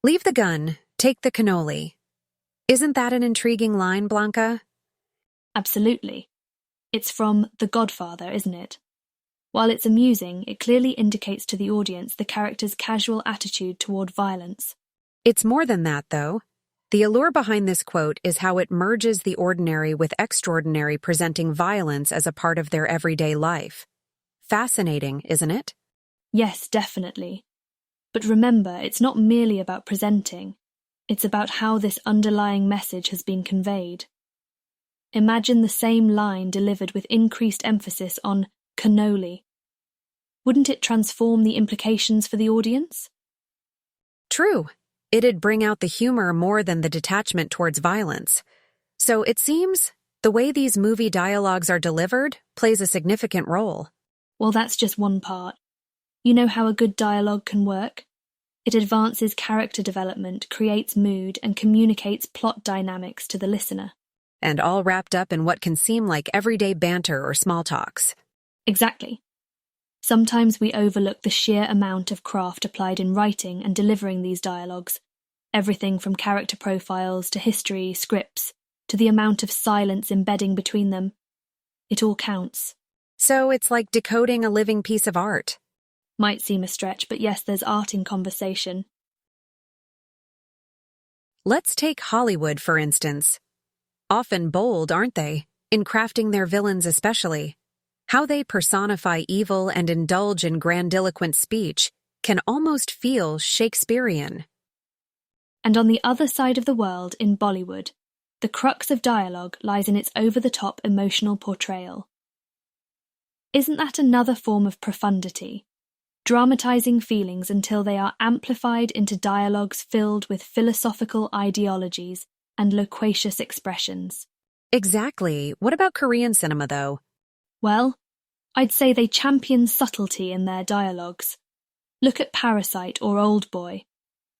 Leave the gun, take the cannoli. Isn't that an intriguing line, Blanca? Absolutely. It's from The Godfather, isn't it? While it's amusing, it clearly indicates to the audience the character's casual attitude toward violence. It's more than that, though. The allure behind this quote is how it merges the ordinary with extraordinary, presenting violence as a part of their everyday life. Fascinating, isn't it? Yes, definitely. But remember, it's not merely about presenting. It's about how this underlying message has been conveyed. Imagine the same line delivered with increased emphasis on cannoli. Wouldn't it transform the implications for the audience? True. It'd bring out the humor more than the detachment towards violence. So it seems the way these movie dialogues are delivered plays a significant role. Well, that's just one part. You know how a good dialogue can work? It advances character development, creates mood, and communicates plot dynamics to the listener. And all wrapped up in what can seem like everyday banter or small talks. Exactly. Sometimes we overlook the sheer amount of craft applied in writing and delivering these dialogues, everything from character profiles to history, scripts, to the amount of silence embedding between them. It all counts. So it's like decoding a living piece of art. Might seem a stretch, but yes, there's art in conversation. Let's take Hollywood, for instance. Often bold, aren't they? In crafting their villains especially. How they personify evil and indulge in grandiloquent speech can almost feel Shakespearean. And on the other side of the world, in Bollywood, the crux of dialogue lies in its over-the-top emotional portrayal. Isn't that another form of profundity? Dramatizing feelings until they are amplified into dialogues filled with philosophical ideologies and loquacious expressions. Exactly. What about Korean cinema, though? Well, I'd say they champion subtlety in their dialogues. Look at Parasite or Old Boy.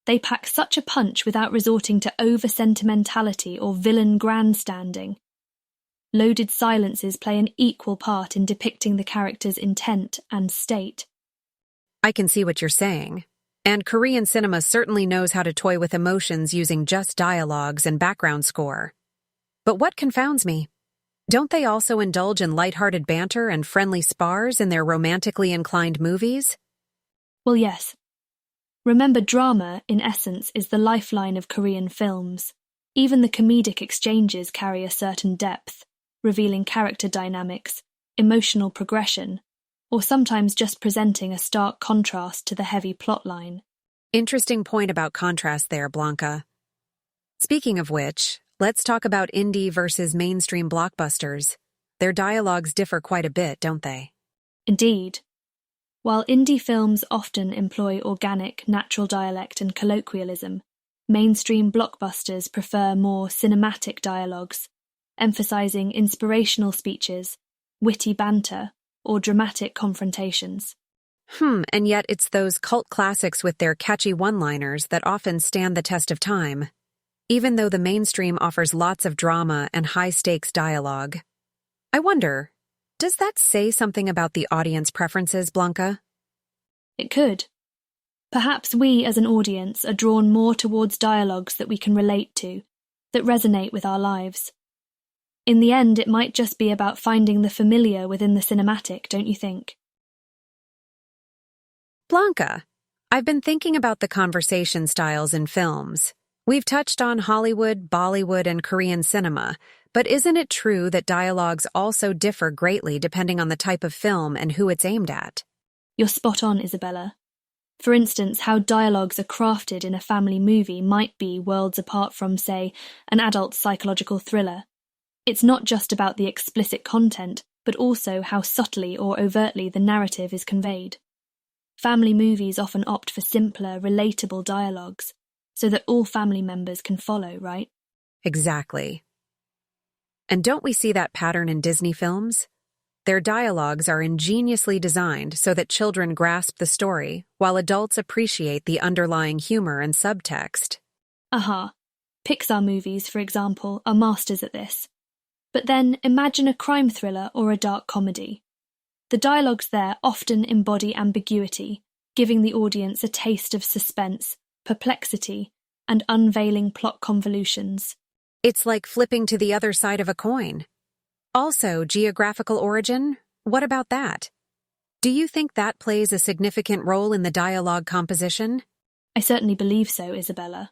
They pack such a punch without resorting to over-sentimentality or villain grandstanding. Loaded silences play an equal part in depicting the character's intent and state. I can see what you're saying. And Korean cinema certainly knows how to toy with emotions using just dialogues and background score. But what confounds me? Don't they also indulge in lighthearted banter and friendly spars in their romantically inclined movies? Well, yes. Remember, drama, in essence, is the lifeline of Korean films. Even the comedic exchanges carry a certain depth, revealing character dynamics, emotional progression, or sometimes just presenting a stark contrast to the heavy plotline. Interesting point about contrast there, Blanca. Speaking of which, let's talk about indie versus mainstream blockbusters. Their dialogues differ quite a bit, don't they? Indeed. While indie films often employ organic, natural dialect and colloquialism, mainstream blockbusters prefer more cinematic dialogues, emphasizing inspirational speeches, witty banter, or dramatic confrontations. And yet it's those cult classics with their catchy one-liners that often stand the test of time, even though the mainstream offers lots of drama and high-stakes dialogue. I wonder, does that say something about the audience preferences, Blanca? It could. Perhaps we as an audience are drawn more towards dialogues that we can relate to, that resonate with our lives. In the end, it might just be about finding the familiar within the cinematic, don't you think? Blanca, I've been thinking about the conversation styles in films. We've touched on Hollywood, Bollywood, and Korean cinema, but isn't it true that dialogues also differ greatly depending on the type of film and who it's aimed at? You're spot on, Isabella. For instance, how dialogues are crafted in a family movie might be worlds apart from, say, an adult psychological thriller. It's not just about the explicit content, but also how subtly or overtly the narrative is conveyed. Family movies often opt for simpler, relatable dialogues, so that all family members can follow, right? Exactly. And don't we see that pattern in Disney films? Their dialogues are ingeniously designed so that children grasp the story, while adults appreciate the underlying humor and subtext. Pixar movies, for example, are masters at this. But then imagine a crime thriller or a dark comedy. The dialogues there often embody ambiguity, giving the audience a taste of suspense, perplexity, and unveiling plot convolutions. It's like flipping to the other side of a coin. Also, geographical origin, what about that? Do you think that plays a significant role in the dialogue composition? I certainly believe so, Isabella.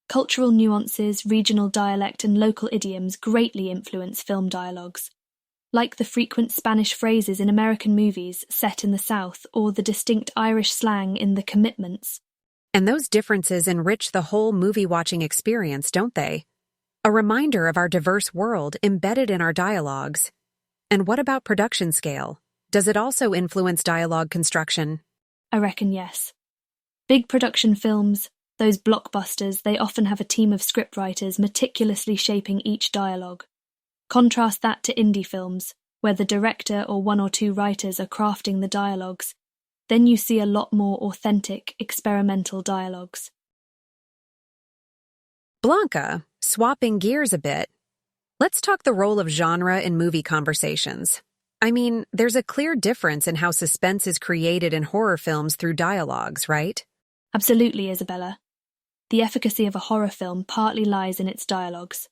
Cultural nuances, regional dialect, and local idioms greatly influence film dialogues, like the frequent Spanish phrases in American movies set in the South or the distinct Irish slang in The Commitments. And those differences enrich the whole movie-watching experience, don't they? A reminder of our diverse world embedded in our dialogues. And what about production scale? Does it also influence dialogue construction? I reckon yes. Big production films, those blockbusters, they often have a team of scriptwriters meticulously shaping each dialogue. Contrast that to indie films, where the director or one or two writers are crafting the dialogues. Then you see a lot more authentic, experimental dialogues. Blanca, swapping gears a bit. Let's talk the role of genre in movie conversations. I mean, there's a clear difference in how suspense is created in horror films through dialogues, right? Absolutely, Isabella. The efficacy of a horror film partly lies in its dialogues.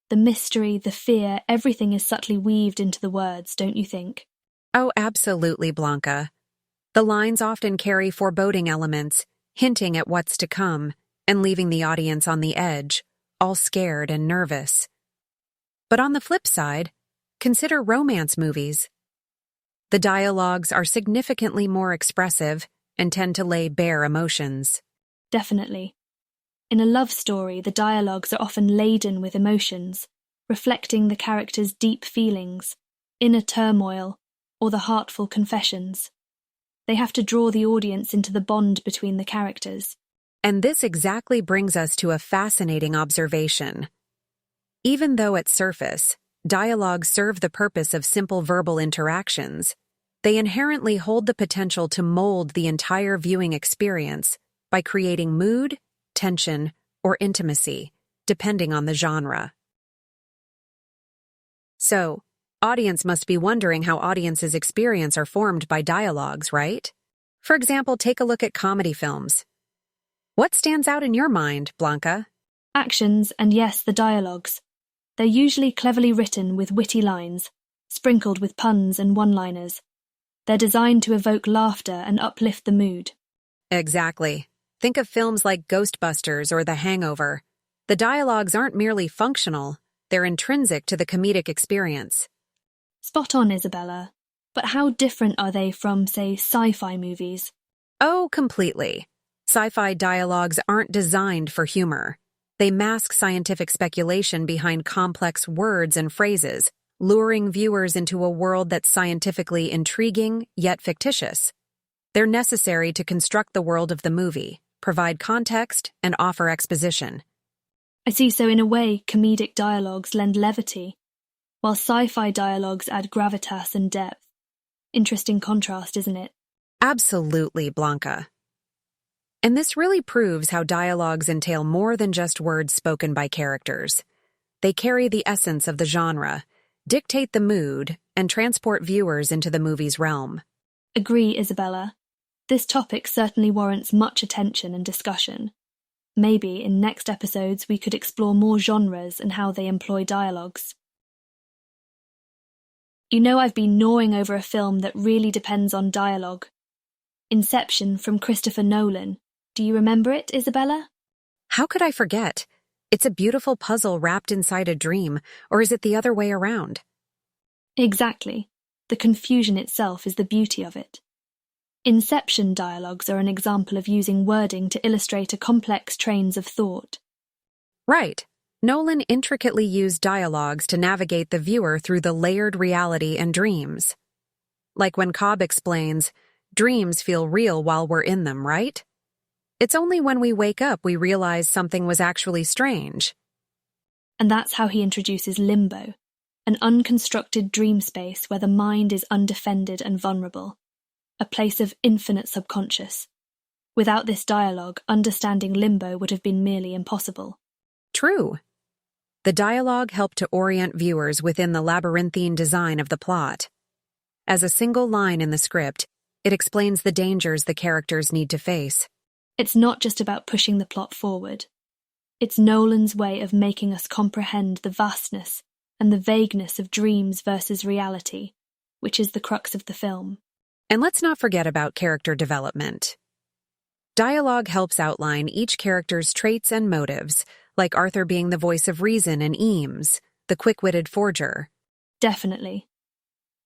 The mystery, the fear, everything is subtly weaved into the words, don't you think? Oh, absolutely, Blanca. The lines often carry foreboding elements, hinting at what's to come, and leaving the audience on the edge, all scared and nervous. But on the flip side, consider romance movies. The dialogues are significantly more expressive and tend to lay bare emotions. Definitely. In a love story, the dialogues are often laden with emotions, reflecting the characters' deep feelings, inner turmoil, or the heartful confessions. They have to draw the audience into the bond between the characters. And this exactly brings us to a fascinating observation. Even though at surface, dialogues serve the purpose of simple verbal interactions, they inherently hold the potential to mold the entire viewing experience by creating mood, tension, or intimacy, depending on the genre. So, audience must be wondering how audiences' experience are formed by dialogues, right? For example, take a look at comedy films. What stands out in your mind, Blanca? Actions, and yes, the dialogues. They're usually cleverly written with witty lines, sprinkled with puns and one-liners. They're designed to evoke laughter and uplift the mood. Exactly. Think of films like Ghostbusters or The Hangover. The dialogues aren't merely functional, they're intrinsic to the comedic experience. Spot on, Isabella. But how different are they from, say, sci-fi movies? Oh, completely. Sci-fi dialogues aren't designed for humor. They mask scientific speculation behind complex words and phrases, luring viewers into a world that's scientifically intriguing yet fictitious. They're necessary to construct the world of the movie, provide context, and offer exposition. I see, so in a way, comedic dialogues lend levity, while sci-fi dialogues add gravitas and depth. Interesting contrast, isn't it? Absolutely, Blanca. And this really proves how dialogues entail more than just words spoken by characters. They carry the essence of the genre, dictate the mood, and transport viewers into the movie's realm. Agree, Isabella. This topic certainly warrants much attention and discussion. Maybe in next episodes we could explore more genres and how they employ dialogues. You know, I've been gnawing over a film that really depends on dialogue. Inception from Christopher Nolan. Do you remember it, Isabella? How could I forget? It's a beautiful puzzle wrapped inside a dream, or is it the other way around? Exactly. The confusion itself is the beauty of it. Inception dialogues are an example of using wording to illustrate a complex trains of thought. Right. Nolan intricately used dialogues to navigate the viewer through the layered reality and dreams. Like when Cobb explains, dreams feel real while we're in them, right? It's only when we wake up we realize something was actually strange. And that's how he introduces limbo, an unconstructed dream space where the mind is undefended and vulnerable, a place of infinite subconscious. Without this dialogue, understanding limbo would have been merely impossible. True. The dialogue helped to orient viewers within the labyrinthine design of the plot. As a single line in the script, it explains the dangers the characters need to face. It's not just about pushing the plot forward. It's Nolan's way of making us comprehend the vastness and the vagueness of dreams versus reality, which is the crux of the film. And let's not forget about character development. Dialogue helps outline each character's traits and motives, like Arthur being the voice of reason and Eames, the quick-witted forger. Definitely.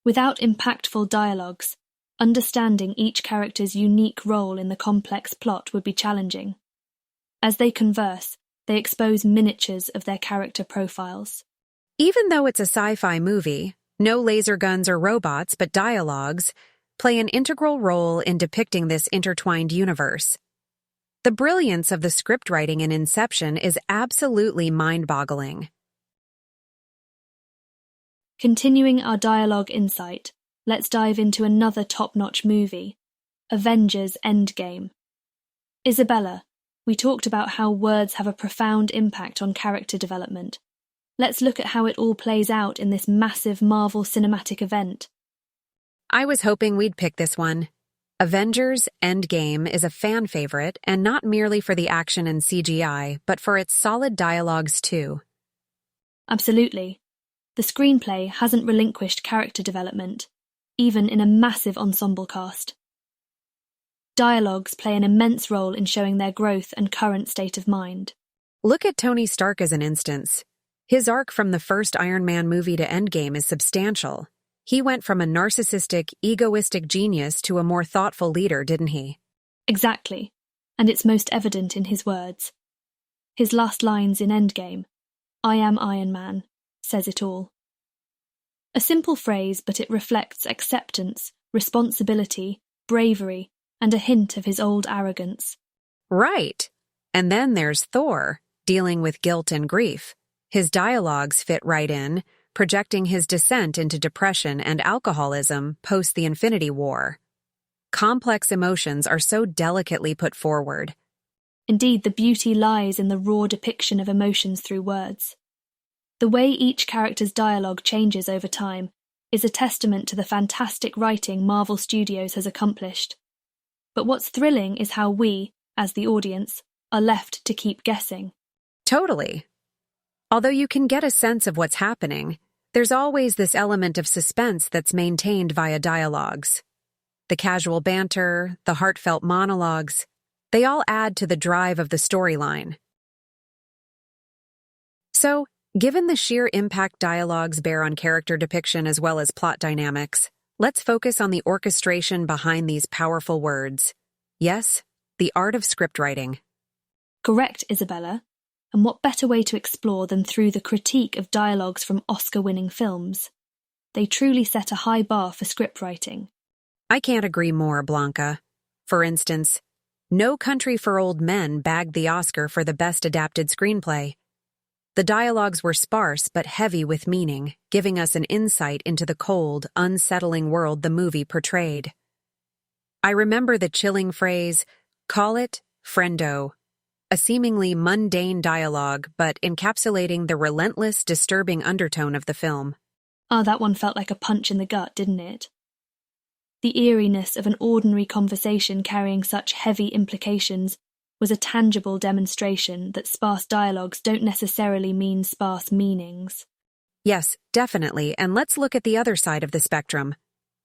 Without impactful dialogues, understanding each character's unique role in the complex plot would be challenging. As they converse, they expose miniatures of their character profiles. Even though it's a sci-fi movie, no laser guns or robots, but dialogues play an integral role in depicting this intertwined universe. The brilliance of the scriptwriting in Inception is absolutely mind-boggling. Continuing our dialogue insight, let's dive into another top-notch movie, Avengers Endgame. Isabella, we talked about how words have a profound impact on character development. Let's look at how it all plays out in this massive Marvel cinematic event. I was hoping we'd pick this one. Avengers Endgame is a fan favorite, and not merely for the action and CGI, but for its solid dialogues too. Absolutely. The screenplay hasn't relinquished character development, even in a massive ensemble cast. Dialogues play an immense role in showing their growth and current state of mind. Look at Tony Stark as an instance. His arc from the first Iron Man movie to Endgame is substantial. He went from a narcissistic, egoistic genius to a more thoughtful leader, didn't he? Exactly, and it's most evident in his words. His last lines in Endgame, "I am Iron Man," says it all. A simple phrase, but it reflects acceptance, responsibility, bravery, and a hint of his old arrogance. Right. And then there's Thor, dealing with guilt and grief. His dialogues fit right in, projecting his descent into depression and alcoholism post the Infinity War. Complex emotions are so delicately put forward. Indeed, the beauty lies in the raw depiction of emotions through words. The way each character's dialogue changes over time is a testament to the fantastic writing Marvel Studios has accomplished. But what's thrilling is how we, as the audience, are left to keep guessing. Totally. Although you can get a sense of what's happening, there's always this element of suspense that's maintained via dialogues. The casual banter, the heartfelt monologues, they all add to the drive of the storyline. So, given the sheer impact dialogues bear on character depiction as well as plot dynamics, let's focus on the orchestration behind these powerful words. Yes, the art of scriptwriting. Correct, Isabella. And what better way to explore than through the critique of dialogues from Oscar-winning films? They truly set a high bar for scriptwriting. I can't agree more, Blanca. For instance, No Country for Old Men bagged the Oscar for the Best Adapted Screenplay. The dialogues were sparse but heavy with meaning, giving us an insight into the cold, unsettling world the movie portrayed. I remember the chilling phrase, "Call it friendo," a seemingly mundane dialogue but encapsulating the relentless, disturbing undertone of the film. That one felt like a punch in the gut, didn't it? The eeriness of an ordinary conversation carrying such heavy implications was a tangible demonstration that sparse dialogues don't necessarily mean sparse meanings. Yes, definitely, and let's look at the other side of the spectrum.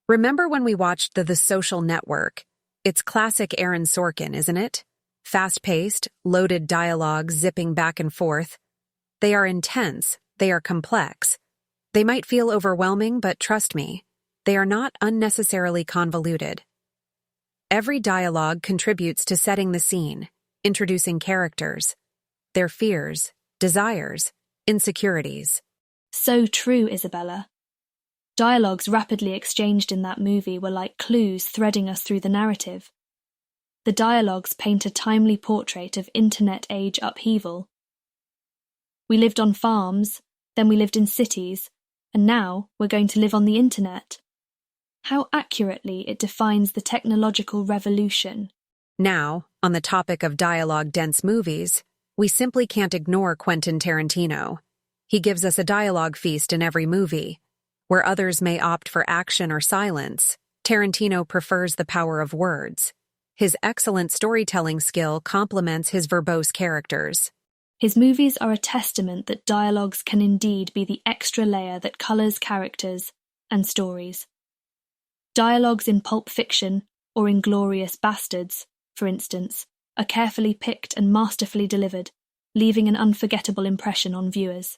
Remember when we watched The Social Network? It's classic Aaron Sorkin, isn't it? Fast-paced, loaded dialogue zipping back and forth. They are intense, they are complex. They might feel overwhelming, but trust me, they are not unnecessarily convoluted. Every dialogue contributes to setting the scene, introducing characters, their fears, desires, insecurities. So true, Isabella. Dialogues rapidly exchanged in that movie were like clues threading us through the narrative. The dialogues paint a timely portrait of internet-age upheaval. We lived on farms, then we lived in cities, and now we're going to live on the internet. How accurately it defines the technological revolution. Now, on the topic of dialogue-dense movies, we simply can't ignore Quentin Tarantino. He gives us a dialogue feast in every movie. Where others may opt for action or silence, Tarantino prefers the power of words. His excellent storytelling skill complements his verbose characters. His movies are a testament that dialogues can indeed be the extra layer that colours characters and stories. Dialogues in Pulp Fiction or Inglourious Bastards, for instance, are carefully picked and masterfully delivered, leaving an unforgettable impression on viewers.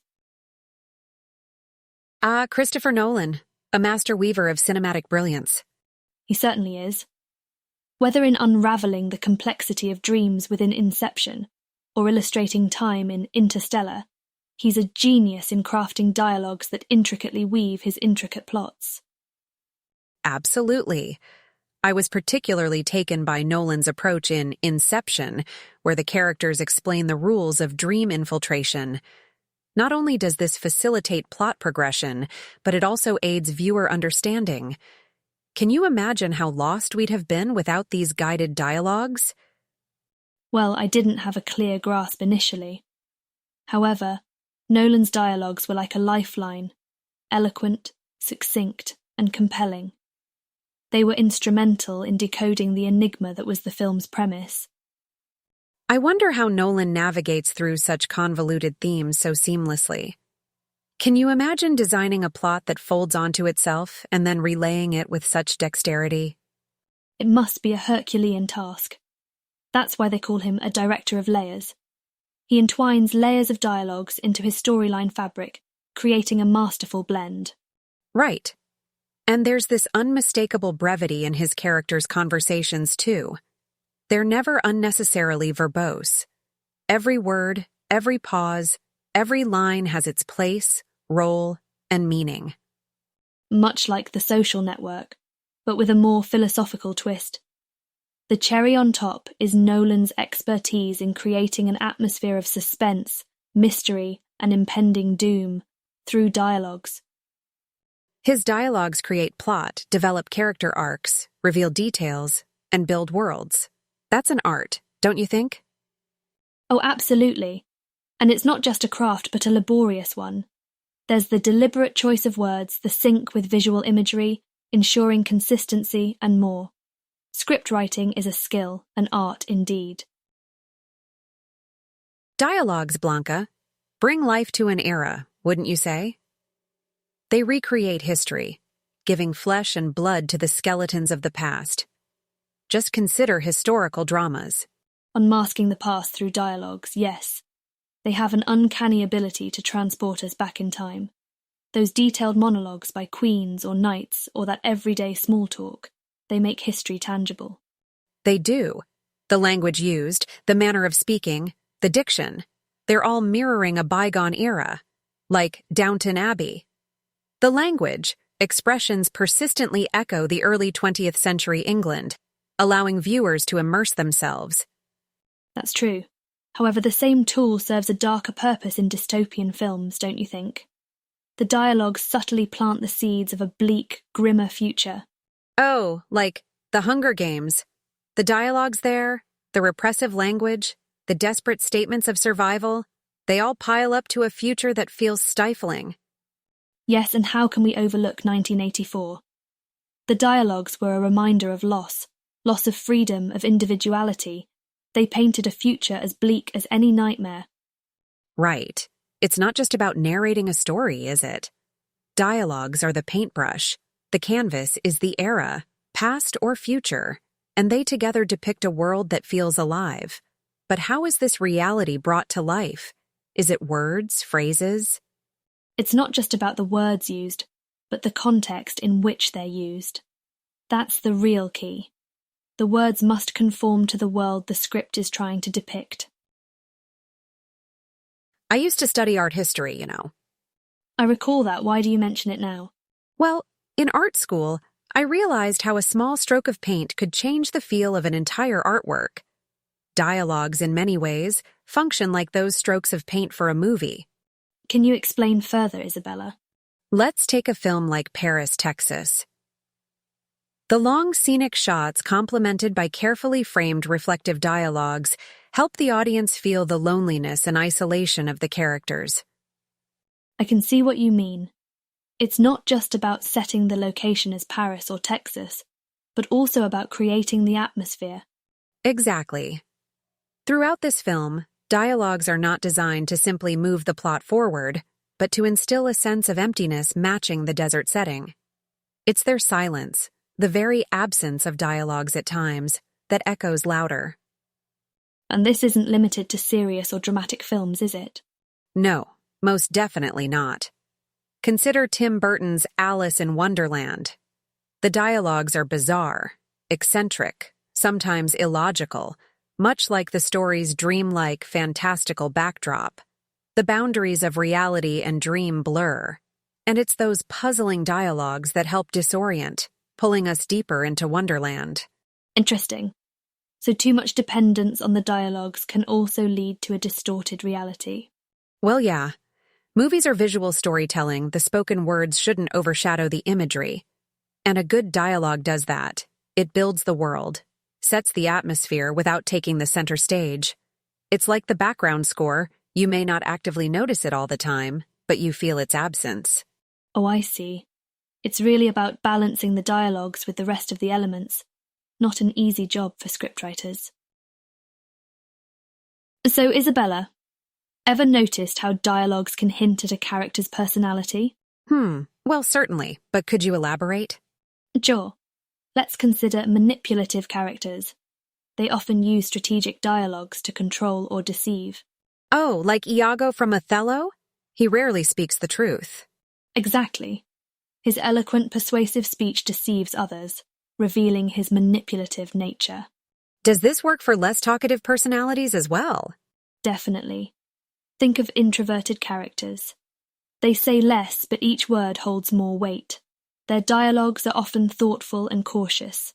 Christopher Nolan, a master weaver of cinematic brilliance. He certainly is. Whether in unravelling the complexity of dreams within Inception or illustrating time in Interstellar, he's a genius in crafting dialogues that intricately weave his intricate plots. Absolutely. I was particularly taken by Nolan's approach in Inception, where the characters explain the rules of dream infiltration. Not only does this facilitate plot progression, but it also aids viewer understanding. Can you imagine how lost we'd have been without these guided dialogues? Well, I didn't have a clear grasp initially. However, Nolan's dialogues were like a lifeline, eloquent, succinct, and compelling. They were instrumental in decoding the enigma that was the film's premise. I wonder how Nolan navigates through such convoluted themes so seamlessly. Can you imagine designing a plot that folds onto itself and then relaying it with such dexterity? It must be a Herculean task. That's why they call him a director of layers. He entwines layers of dialogues into his storyline fabric, creating a masterful blend. Right. And there's this unmistakable brevity in his characters' conversations, too. They're never unnecessarily verbose. Every word, every pause, every line has its place, role, and meaning. Much like The Social Network, but with a more philosophical twist. The cherry on top is Nolan's expertise in creating an atmosphere of suspense, mystery, and impending doom through dialogues. His dialogues create plot, develop character arcs, reveal details, and build worlds. That's an art, don't you think? Oh, absolutely. And it's not just a craft, but a laborious one. There's the deliberate choice of words, the sync with visual imagery, ensuring consistency, and more. Scriptwriting is a skill, an art indeed. Dialogues, Blanca, bring life to an era, wouldn't you say? They recreate history, giving flesh and blood to the skeletons of the past. Just consider historical dramas. Unmasking the past through dialogues, yes. They have an uncanny ability to transport us back in time. Those detailed monologues by queens or knights or that everyday small talk, they make history tangible. They do. The language used, the manner of speaking, the diction, they're all mirroring a bygone era, like Downton Abbey. The language, expressions persistently echo the early 20th century England, allowing viewers to immerse themselves. That's true. However, the same tool serves a darker purpose in dystopian films, don't you think? The dialogues subtly plant the seeds of a bleak, grimmer future. Oh, like The Hunger Games. The dialogues there, the repressive language, the desperate statements of survival, they all pile up to a future that feels stifling. Yes, and how can we overlook 1984? The dialogues were a reminder of loss of freedom, of individuality. They painted a future as bleak as any nightmare. Right. It's not just about narrating a story, is it? Dialogues are the paintbrush. The canvas is the era, past or future, and they together depict a world that feels alive. But how is this reality brought to life? Is it words, phrases? It's not just about the words used, but the context in which they're used. That's the real key. The words must conform to the world the script is trying to depict. I used to study art history, you know. I recall that. Why do you mention it now? Well, in art school, I realized how a small stroke of paint could change the feel of an entire artwork. Dialogues, in many ways, function like those strokes of paint for a movie. Can you explain further, Isabella? Let's take a film like Paris, Texas. The long scenic shots, complemented by carefully framed reflective dialogues, help the audience feel the loneliness and isolation of the characters. I can see what you mean. It's not just about setting the location as Paris or Texas, but also about creating the atmosphere. Exactly. Throughout this film, Dialogues are not designed to simply move the plot forward, but to instill a sense of emptiness matching the desert setting. It's their silence, the very absence of dialogues at times, that echoes louder. And this isn't limited to serious or dramatic films, is it? No, most definitely not. Consider Tim Burton's Alice in Wonderland. The dialogues are bizarre, eccentric, sometimes illogical, much like the story's dreamlike, fantastical backdrop. The boundaries of reality and dream blur, and it's those puzzling dialogues that help disorient, pulling us deeper into Wonderland. Interesting. So too much dependence on the dialogues can also lead to a distorted reality. Well, yeah. Movies are visual storytelling. The spoken words shouldn't overshadow the imagery. And a good dialogue does that. It builds the world, sets the atmosphere without taking the center stage. It's like the background score. You may not actively notice it all the time, but you feel its absence. Oh, I see. It's really about balancing the dialogues with the rest of the elements. Not an easy job for scriptwriters. So, Isabella, ever noticed how dialogues can hint at a character's personality? Well, certainly, but could you elaborate? Sure. Let's consider manipulative characters. They often use strategic dialogues to control or deceive. Oh, like Iago from Othello? He rarely speaks the truth. Exactly. His eloquent, persuasive speech deceives others, revealing his manipulative nature. Does this work for less talkative personalities as well? Definitely. Think of introverted characters. They say less, but each word holds more weight. Their dialogues are often thoughtful and cautious.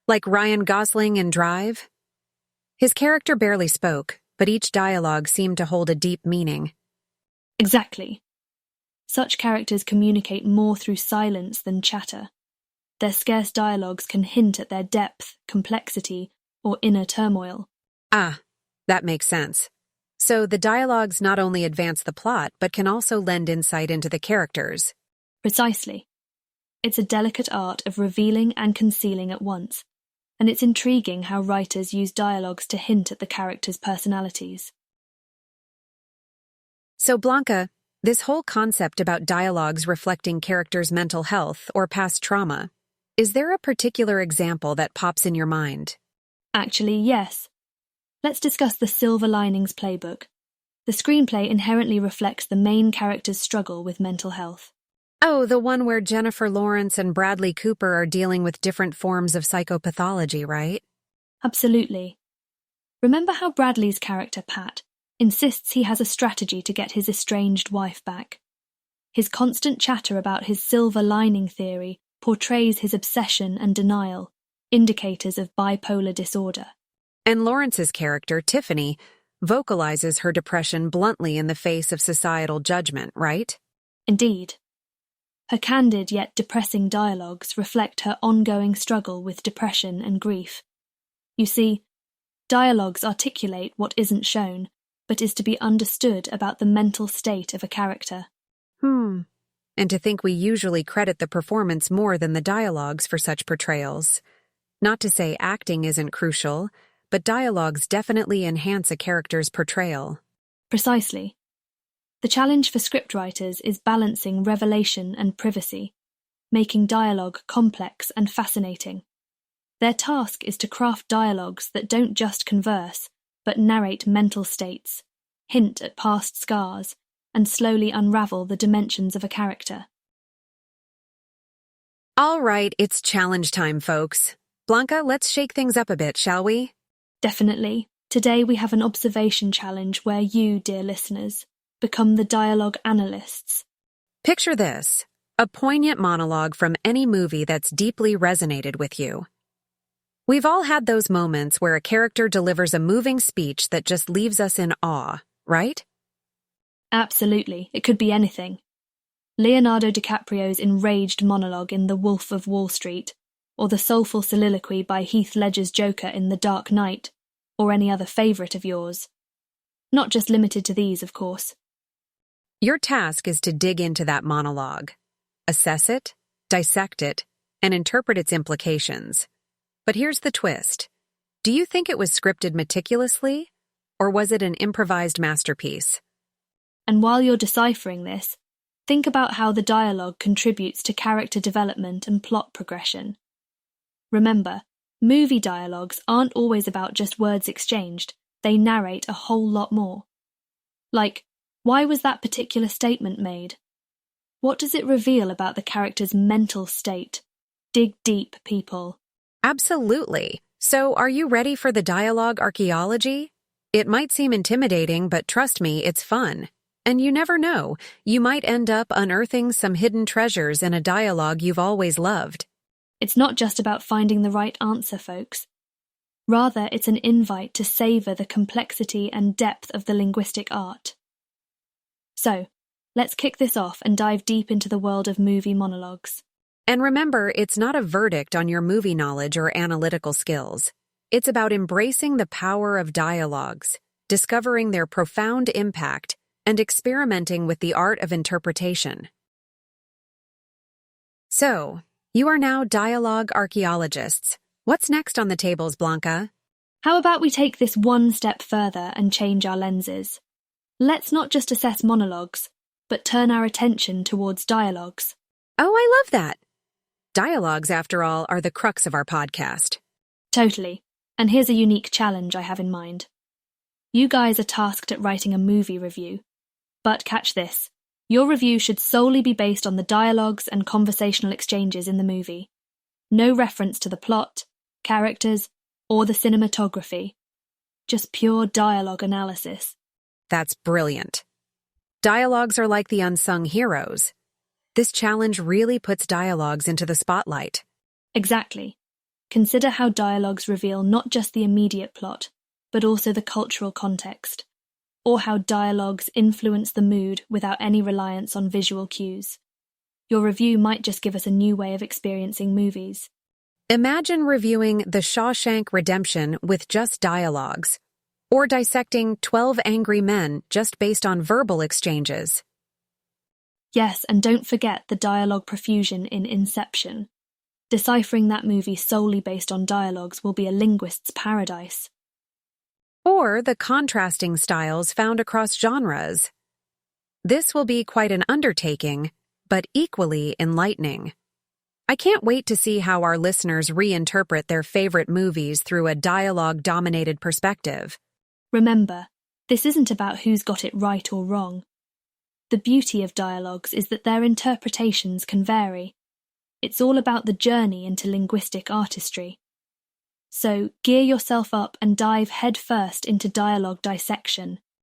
Like Ryan Gosling in Drive? His character barely spoke, but each dialogue seemed to hold a deep meaning. Exactly. Such characters communicate more through silence than chatter. Their scarce dialogues can hint at their depth, complexity, or inner turmoil. Ah, that makes sense. So the dialogues not only advance the plot, but can also lend insight into the characters. Precisely. It's a delicate art of revealing and concealing at once, and it's intriguing how writers use dialogues to hint at the characters' personalities. So, Blanca, this whole concept about dialogues reflecting characters' mental health or past trauma, is there a particular example that pops in your mind? Actually, yes. Let's discuss the Silver Linings Playbook. The screenplay inherently reflects the main character's struggle with mental health. Oh, the one where Jennifer Lawrence and Bradley Cooper are dealing with different forms of psychopathology, right? Absolutely. Remember how Bradley's character, Pat, insists he has a strategy to get his estranged wife back. His constant chatter about his silver lining theory portrays his obsession and denial, indicators of bipolar disorder. And Lawrence's character, Tiffany, vocalizes her depression bluntly in the face of societal judgment, right? Indeed. Her candid yet depressing dialogues reflect her ongoing struggle with depression and grief. You see, dialogues articulate what isn't shown, but is to be understood about the mental state of a character. And to think we usually credit the performance more than the dialogues for such portrayals. Not to say acting isn't crucial, but dialogues definitely enhance a character's portrayal. Precisely. The challenge for scriptwriters is balancing revelation and privacy, making dialogue complex and fascinating. Their task is to craft dialogues that don't just converse, but narrate mental states, hint at past scars, and slowly unravel the dimensions of a character. All right, it's challenge time, folks. Blanca, let's shake things up a bit, shall we? Definitely. Today we have an observation challenge where you, dear listeners, become the dialogue analysts. Picture this, a poignant monologue from any movie that's deeply resonated with you. We've all had those moments where a character delivers a moving speech that just leaves us in awe, right? Absolutely, it could be anything. Leonardo DiCaprio's enraged monologue in The Wolf of Wall Street, or the soulful soliloquy by Heath Ledger's Joker in The Dark Knight, or any other favourite of yours. Not just limited to these, of course. Your task is to dig into that monologue, assess it, dissect it, and interpret its implications. But here's the twist. Do you think it was scripted meticulously? Or was it an improvised masterpiece? And while you're deciphering this, think about how the dialogue contributes to character development and plot progression. Remember, movie dialogues aren't always about just words exchanged, they narrate a whole lot more. Like, why was that particular statement made? What does it reveal about the character's mental state? Dig deep, people. Absolutely. So, are you ready for the dialogue archaeology? It might seem intimidating, but trust me, it's fun. And you never know, you might end up unearthing some hidden treasures in a dialogue you've always loved. It's not just about finding the right answer, folks. Rather, it's an invite to savor the complexity and depth of the linguistic art. So, let's kick this off and dive deep into the world of movie monologues. And remember, it's not a verdict on your movie knowledge or analytical skills. It's about embracing the power of dialogues, discovering their profound impact, and experimenting with the art of interpretation. So, you are now dialogue archaeologists. What's next on the tables, Blanca? How about we take this one step further and change our lenses? Let's not just assess monologues, but turn our attention towards dialogues. Oh, I love that! Dialogues, after all, are the crux of our podcast. Totally. And here's a unique challenge I have in mind. You guys are tasked at writing a movie review. But catch this. Your review should solely be based on the dialogues and conversational exchanges in the movie. No reference to the plot, characters, or the cinematography. Just pure dialogue analysis. That's brilliant. Dialogues are like the unsung heroes. This challenge really puts dialogues into the spotlight. Exactly. Consider how dialogues reveal not just the immediate plot, but also the cultural context, or how dialogues influence the mood without any reliance on visual cues. Your review might just give us a new way of experiencing movies. Imagine reviewing The Shawshank Redemption with just dialogues, or dissecting 12 Angry Men just based on verbal exchanges. Yes, and don't forget the dialogue profusion in Inception. Deciphering that movie solely based on dialogues will be a linguist's paradise. Or the contrasting styles found across genres. This will be quite an undertaking, but equally enlightening. I can't wait to see how our listeners reinterpret their favorite movies through a dialogue-dominated perspective. Remember, this isn't about who's got it right or wrong. The beauty of dialogues is that their interpretations can vary. It's all about the journey into linguistic artistry. So, gear yourself up and dive headfirst into dialogue dissection.